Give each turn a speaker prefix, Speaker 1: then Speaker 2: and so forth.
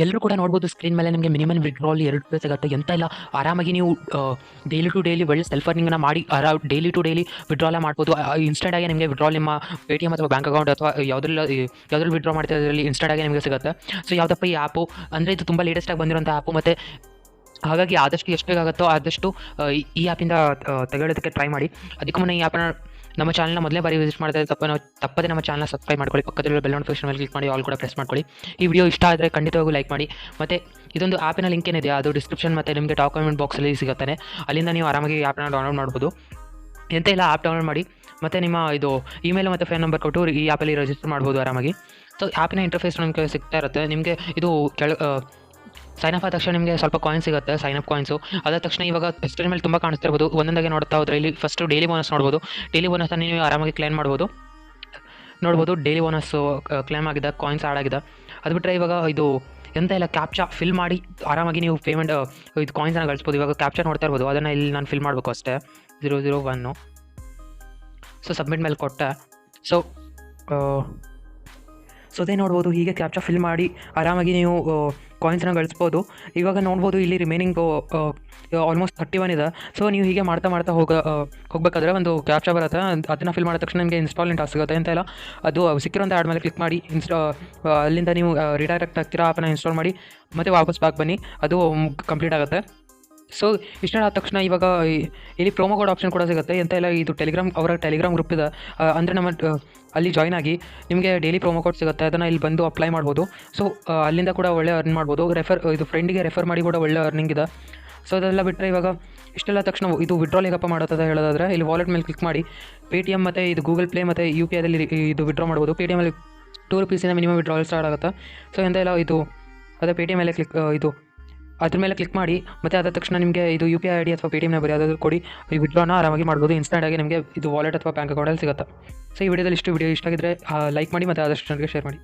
Speaker 1: ಎಲ್ಲರೂ ಕೂಡ ನೋಡ್ಬೋದು ಸ್ಕ್ರೀನ್ ಮೇಲೆ ನಿಮಗೆ ಮಿನಿಮಮ್ ವಿಡ್ರಾಲ್ 2 ರೂಪಾಯಿ ಸಿಗುತ್ತೆ. ಎಂತ ಇಲ್ಲ, ಆರಾಮಾಗಿ ನೀವು ಡೈಲಿ ಟು ಡೈಲಿ ಒಳ್ಳೆ ಸೆಲ್ಫ್ ಅರ್ನಿಂಗ್ನ ಮಾಡಿ ಡೈಲಿ ಟು ಡೈಲಿ ವಿಡ್ರಾಲ್ ಮಾಡ್ಬೋದು. ಇನ್ಸ್ಟೆಂಟಾಗಿ ನಿಮಗೆ ವಿಡ್ರಾಲ್ ನಿಮ್ಮ ಪೇಟಿಎಮ್ ಅಥವಾ ಬ್ಯಾಂಕ್ ಅಕೌಂಟ್ ಅಥವಾ ಯಾವುದ್ರಲ್ಲಿ ವಿಡ್ರಾ ಮಾಡ್ತಾ ಅದರಲ್ಲಿ ಇನ್ಸ್ಟೆಂಟಾಗಿ ನಿಮಗೆ ಸಿಗುತ್ತೆ. ಸೊ ಯಾವುದಪ್ಪ ಈ ಆ್ಯಪು ಅಂದರೆ ಇದು ತುಂಬ ಲೇಟೆಸ್ಟಾಗಿ ಬಂದಿರೋಂಥ ಆ್ಯಪು. ಮತ್ತು ಹಾಗಾಗಿ ಆದಷ್ಟು ಎಷ್ಟು ಬೇಗಾಗುತ್ತೋ ಆದಷ್ಟು ಈ ಆ್ಯಪಿಂದ ತೆಗೊಳ್ಳೋದಕ್ಕೆ ಟ್ರೈ ಮಾಡಿ. ಅದಕ್ಕೂ ಮುನ್ನ ಈ ಆ್ಯಪನ್ನು ನಮ್ಮ ಚಾನಲ್ನ ಮೊದಲೇ ಬಾರಿ ವಿಸಿಟ್ ಮಾಡ್ತಾ ತಪ್ಪದೆ ನಮ್ಮ ಚಾನಲ್ನ ಸಬ್ಸ್ಕ್ರೈಬ್ ಮಾಡ್ಕೊಳ್ಳಿ. ಪಕ್ಕದಲ್ಲಿರೋ ಬೆಲ್ ನೋಟಿಫಿಕೇಶನ್ ಮೇಲೆ ಕ್ಲಿಕ್ ಮಾಡಿ, ಆಲ್ ಕೂಡ ಪ್ರೆಸ್ ಮಾಡ್ಕೊಳ್ಳಿ. ಈ ವಿಡಿಯೋ ಇಷ್ಟ ಆದರೆ ಖಂಡಿತವಾಗೂ ಲೈಕ್ ಮಾಡಿ. ಮತ್ತು ಇದೊಂದು ಆ್ಯಪಿನ ಲಿಂಕ್ ಏನಿದೆ ಅದು ಡಿಸ್ಕ್ರಿಪ್ಷನ್ ಮತ್ತು ನಿಮಗೆ ಡಾಕ್ಯುಮೆಂಟ್ ಬಾಕ್ಸಲ್ಲಿ ಸಿಗುತ್ತಾನೆ. ಅಲ್ಲಿಂದ ನೀವು ಆರಾಮಾಗಿ ಆ್ಯಪ್ನ ಡೌನ್ಲೋಡ್ ಮಾಡ್ಬೋದು. ಎಂತ ಇಲ್ಲ, ಆ್ಯಪ್ ಡೌನ್ಲೋಡ್ ಮಾಡಿ ಮತ್ತು ನಿಮ್ಮ ಇದು ಇಮೇಲ್ ಮತ್ತು ಫೋನ್ ನಂಬರ್ ಕೊಟ್ಟು ಈ ಆ್ಯಪಲ್ಲಿ ರಿಜಿಸ್ಟರ್ ಮಾಡ್ಬೋದು ಆರಾಮಾಗಿ. ಸೊ ಆ್ಯಪಿನ ಇಂಟರ್ಫೇಸ್ ನಿಮಗೆ ಸಿಗ್ತಾ ಇರುತ್ತೆ. ನಿಮಗೆ ಇದು ಸೈನ್ ಅಪ್ ಆದ ತಕ್ಷಣ ನಿಮಗೆ ಸ್ವಲ್ಪ ಕಾಯಿನ್ ಸಿಗುತ್ತೆ, ಸೈನ್ ಅಪ್ ಕಾಯಿನ್ಸು. ಅದಾದ ತಕ್ಷಣ ಇವಾಗ ಸ್ಕ್ರೀನ್ ಮೇಲೆ ತುಂಬ ಕಾಣಿಸ್ತಿರ್ಬೋದು. ಒಂದೊಂದಾಗಿ ನೋಡ್ತಾ ಹೋದರೆ ಇಲ್ಲಿ ಫಸ್ಟು ಡೈಲಿ ಬೋನಸ್ ನೋಡ್ಬೋದು. ಡೈಲಿ ಬೋನಸನ್ನು ನೀವು ಆರಾಮಾಗಿ ಕ್ಲೇಮ್ ನೋಡ್ಬೋದು. ಡೈಲಿ ಬೋನಸ್ಸು ಕ್ಲೇಮ್ ಆಗಿದೆ, ಕಾಯಿನ್ಸ್ ಆ್ಯಡ್ ಆಗಿದೆ. ಅದು ಬಿಟ್ಟರೆ ಇವಾಗ ಇದು ಎಂತ ಇಲ್ಲ, ಕ್ಯಾಪ್ಚಾ ಫಿಲ್ ಮಾಡಿ ಆರಾಮಾಗಿ ನೀವು ಪೇಮೆಂಟ್ ಇದು ಕಾಯಿನ್ಸನ್ನು ಗಳಿಸ್ಬೋದು. ಇವಾಗ ಕ್ಯಾಪ್ಚಾ ನೋಡ್ತಾ ಇರ್ಬೋದು, ಅದನ್ನು ಇಲ್ಲಿ ನಾನು ಫಿಲ್ ಮಾಡಬೇಕು ಅಷ್ಟೇ, 001. ಸೊ ಸಬ್ಮಿಟ್ ಮೇಲೆ ಕೊಟ್ಟೆ. ಸೊ ಅದೇ ನೋಡ್ಬೋದು, ಹೀಗೆ ಕ್ಯಾಪ್ಚಾ ಫಿಲ್ ಮಾಡಿ ಆರಾಮಾಗಿ ನೀವು ಕಾಯಿನ್ಸನ್ನ ಗಳಿಸ್ಬೋದು. ಇವಾಗ ನೋಡ್ಬೋದು ಇಲ್ಲಿ ರಿಮೈನಿಂಗು ಆಲ್ಮೋಸ್ಟ್ 31 ಇದೆ. ಸೊ ನೀವು ಹೀಗೆ ಮಾಡ್ತಾ ಹೋಗಬೇಕಾದ್ರೆ ಒಂದು ಕ್ಯಾಪ್ಚಾ ಬರುತ್ತೆ. ಅದನ್ನು ಫಿಲ್ ಮಾಡಿದ ತಕ್ಷಣ ನಿಮಗೆ ಇನ್ಸ್ಟಾಲ್ಮೆಂಟ್ ಸಿಗುತ್ತೆ. ಅಂತ ಇಲ್ಲ, ಅದು ಸಿಕ್ಕಿರೋಂಥ ಆ್ಯಡ್ ಮೇಲೆ ಕ್ಲಿಕ್ ಮಾಡಿ ಅಲ್ಲಿಂದ ನೀವು ರಿಡೈರೆಕ್ಟ್ ಆಗ್ತೀರಾ, ಆ್ಯಪನ್ನು ಇನ್ಸ್ಟಾಲ್ ಮಾಡಿ ಮತ್ತು ವಾಪಸ್ ಬ್ಯಾಕ್ ಬನ್ನಿ, ಅದು ಕಂಪ್ಲೀಟ್ ಆಗುತ್ತೆ. ಸೊ ಇಷ್ಟ ಆದ ತಕ್ಷಣ ಇವಾಗ ಇಲ್ಲಿ ಪ್ರೋಮೋ ಕೋಡ್ ಆಪ್ಷನ್ ಕೂಡ ಸಿಗುತ್ತೆ. ಎಂತ ಇಲ್ಲ, ಇದು ಅವರ ಟೆಲಿಗ್ರಾಮ್ ಗ್ರೂಪ್ ಇದೆ. ಅಂದರೆ ನಮ್ಮ ಅಲ್ಲಿ ಜಾಯ್ನ್ ಆಗಿ ನಿಮಗೆ ಡೈಲಿ ಪ್ರೋಮೋ ಕೋಡ್ ಸಿಗುತ್ತೆ. ಅದನ್ನು ಇಲ್ಲಿ ಬಂದು ಅಪ್ಲೈ ಮಾಡ್ಬೋದು. ಸೊ ಅಲ್ಲಿಂದ ಕೂಡ ಒಳ್ಳೆ ಅರ್ನ್ ಮಾಡ್ಬೋದು. ಇದು ಫ್ರೆಂಡಿಗೆ ರೆಫರ್ ಮಾಡಿ ಕೂಡ ಒಳ್ಳೆ ಅರ್ನಿಂಗ್ ಇದೆ. ಸೊ ಅದೆಲ್ಲ ಬಿಟ್ಟರೆ ಇವಾಗ ಇಷ್ಟೆಲ್ಲ ತಕ್ಷಣ ಇದು ವಿಡ್ರಾಲ್ ಹೇಗಪ್ಪ ಮಾಡೋದ ಹೇಳೋದಾದರೆ, ಇಲ್ಲಿ ವಾಲೆಟ್ ಮೇಲೆ ಕ್ಲಿಕ್ ಮಾಡಿ ಪೇಟಿಎಮ್ ಮತ್ತು ಇದು ಗೂಗಲ್ ಪ್ಲೇ ಮತ್ತು UPIದಲ್ಲಿ ಇದು ವಿಡ್ರಾ ಮಾಡ್ಬೋದು. ಪೇಟಿಎಮಲ್ಲಿ 2 ರೂಪೀಸಿಂದ ಮಿನಿಮಮ್ ವಿಡ್ರಾಲ್ ಸ್ಟಾರ್ಟ್ ಆಗುತ್ತೆ. ಸೊ ಎಂತ ಇಲ್ಲ, ಇದು ಅದೇ ಪೇಟಿಎಮ್ ಮೇಲೆ ಅದ್ರ ಮೇಲೆ ಕ್ಲಿಕ್ ಮಾಡಿ ಮತ್ತು ಅದಾದ ತಕ್ಷಣ ನಿಮಗೆ ಇದು UPI ID ಅಥವಾ ಪೇಟಿಎಮ್ ನಂಬರ್ ಯಾವುದಾದ್ರು ಕೊಡಿ, ಈ ವಿಡ್ರಾನ ಆರಾಮಾಗಿ ಮಾಡ್ಬೋದು. ಇನ್ಸ್ಟೆಂಟಾಗಿ ನಿಮಗೆ ಇದು ವಾಲೆಟ್ ಅಥವಾ ಬ್ಯಾಂಕ್ ಅಕೌಂಟಲ್ಲಿ ಸಿಗುತ್ತೆ. ಸೊ ಈ ವಿಡಿಯೋ ಇಷ್ಟ ಆಗಿದ್ದರೆ ಲೈಕ್ ಮಾಡಿ ಮತ್ತು ಆದಷ್ಟು ಜನರಿಗೆ ಶೇರ್ ಮಾಡಿ.